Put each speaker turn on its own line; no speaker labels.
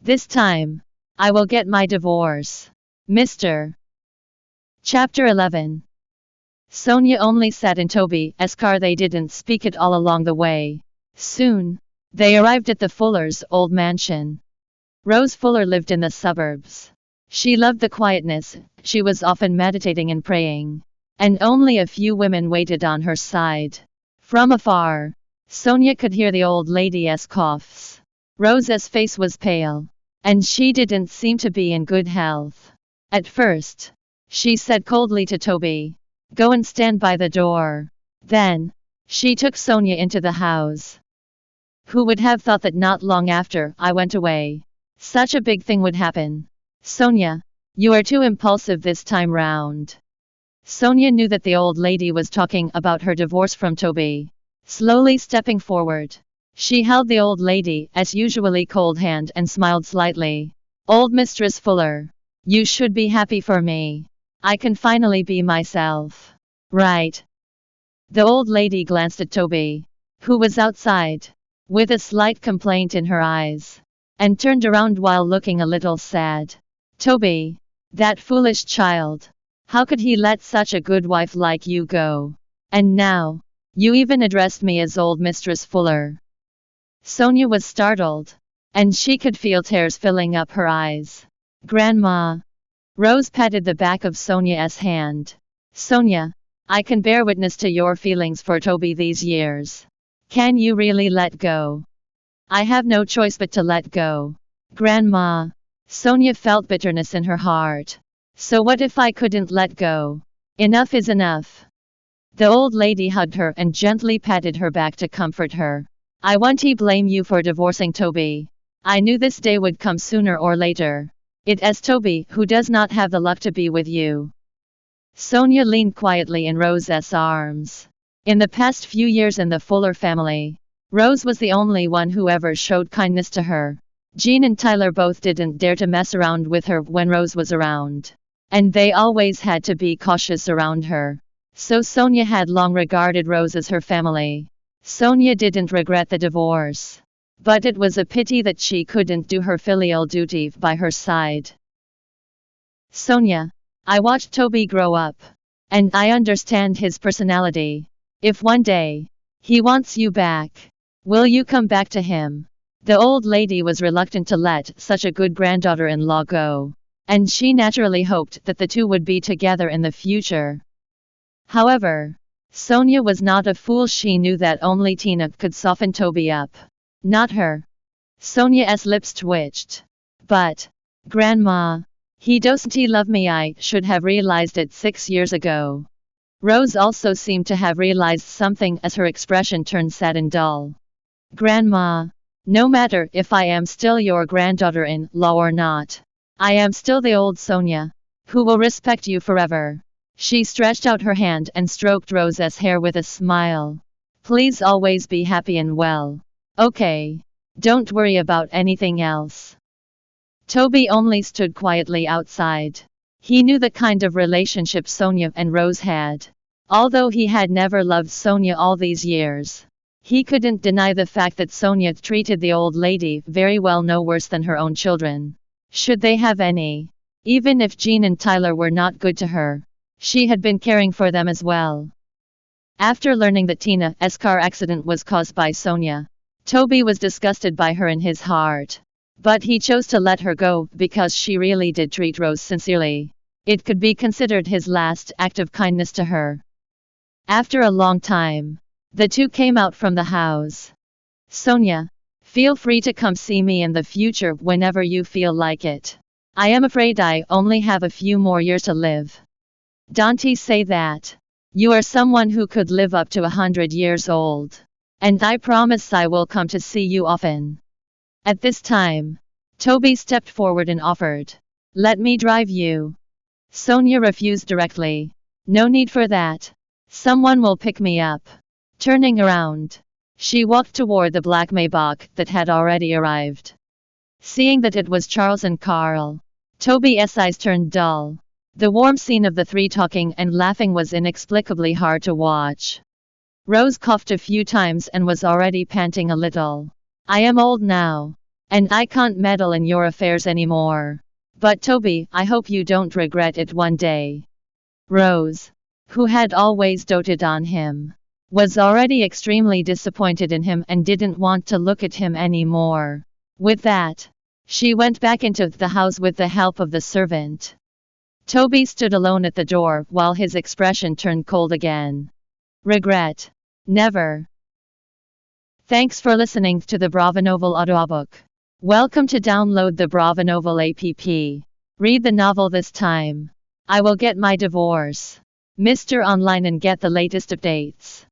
This time, I will get my divorce. Mr. Chapter 11. Sonia only sat in Toby's car. They didn't speak it all along the way. Soon, they arrived at the Fullers' old mansion. Rose Fuller lived in the suburbs. She loved the quietness, she was often meditating and praying. And only a few women waited on her side. From afar, Sonia could hear the old lady's coughs. Rose's face was pale, and she didn't seem to be in good health. At first, she said coldly to Toby, "Go and stand by the door." Then, she took Sonia into the house. Who would have thought that not long after I went away, such a big thing would happen? Sonia, you are too impulsive this time round. Sonia knew that the old lady was talking about her divorce from Toby. Slowly stepping forward, she held the old lady as usually cold hand and smiled slightly. "Old Mistress Fuller, you should be happy for me. I can finally be myself. Right?" The old lady glanced at Toby, who was outside, with a slight complaint in her eyes, and turned around while looking a little sad. "Toby, that foolish child. How could he let such a good wife like you go? And now, you even addressed me as old Mistress Fuller." Sonia was startled, and she could feel tears filling up her eyes. "Grandma." Rose patted the back of Sonia's hand. "Sonia, I can bear witness to your feelings for Toby these years. Can you really let go?" "I have no choice but to let go, Grandma." Sonia felt bitterness in her heart. "So what if I couldn't let go? Enough is enough." The old lady hugged her and gently patted her back to comfort her. "I won't blame you for divorcing Toby. I knew this day would come sooner or later. It is Toby who does not have the luck to be with you." Sonia leaned quietly in Rose's arms. In the past few years in the Fuller family, Rose was the only one who ever showed kindness to her. Jean and Tyler both didn't dare to mess around with her when Rose was around, and they always had to be cautious around her. So Sonia had long regarded Rose as her family. Sonia didn't regret the divorce, but it was a pity that she couldn't do her filial duty by her side. "Sonia, I watched Toby grow up, and I understand his personality. If one day he wants you back, will you come back to him?" The old lady was reluctant to let such a good granddaughter-in-law go, and she naturally hoped that the two would be together in the future. However, Sonia was not a fool. She knew that only Tina could soften Toby up, not her. Sonia's lips twitched. "But, Grandma, he doesn't love me. I should have realized it 6 years ago." Rose also seemed to have realized something as her expression turned sad and dull. "Grandma, no matter if I am still your granddaughter-in-law or not, I am still the old Sonia, who will respect you forever." She stretched out her hand and stroked Rose's hair with a smile. "Please always be happy and well. Okay? Don't worry about anything else." Toby only stood quietly outside. He knew the kind of relationship Sonia and Rose had. Although he had never loved Sonia all these years, he couldn't deny the fact that Sonia treated the old lady very well, no worse than her own children, should they have any. Even if Jean and Tyler were not good to her, she had been caring for them as well. After learning that Tina's car accident was caused by Sonia, Toby was disgusted by her in his heart. But he chose to let her go because she really did treat Rose sincerely. It could be considered his last act of kindness to her. After a long time, the two came out from the house. "Sonia, feel free to come see me in the future whenever you feel like it. I am afraid I only have a few more years to live." "Don't say that. You are someone who could live up to 100 years old. And I promise I will come to see you often." At this time, Toby stepped forward and offered, "Let me drive you." Sonia refused directly. "No need for that. Someone will pick me up." Turning around, she walked toward the black Maybach that had already arrived. Seeing that it was Charles and Carl, Toby's eyes turned dull. The warm scene of the three talking and laughing was inexplicably hard to watch. Rose coughed a few times and was already panting a little. "I am old now. And I can't meddle in your affairs anymore. But Toby, I hope you don't regret it one day. Rose, who had always doted on him, was already extremely disappointed in him and didn't want to look at him anymore. With that, she went back into the house with the help of the servant. Toby stood alone at the door while his expression turned cold again. Regret? Never. Thanks for listening to the Bravonovel audiobook. Welcome to download the Bravonovel app. Read the novel this time. I will get my divorce. Mr. Online and get the latest updates.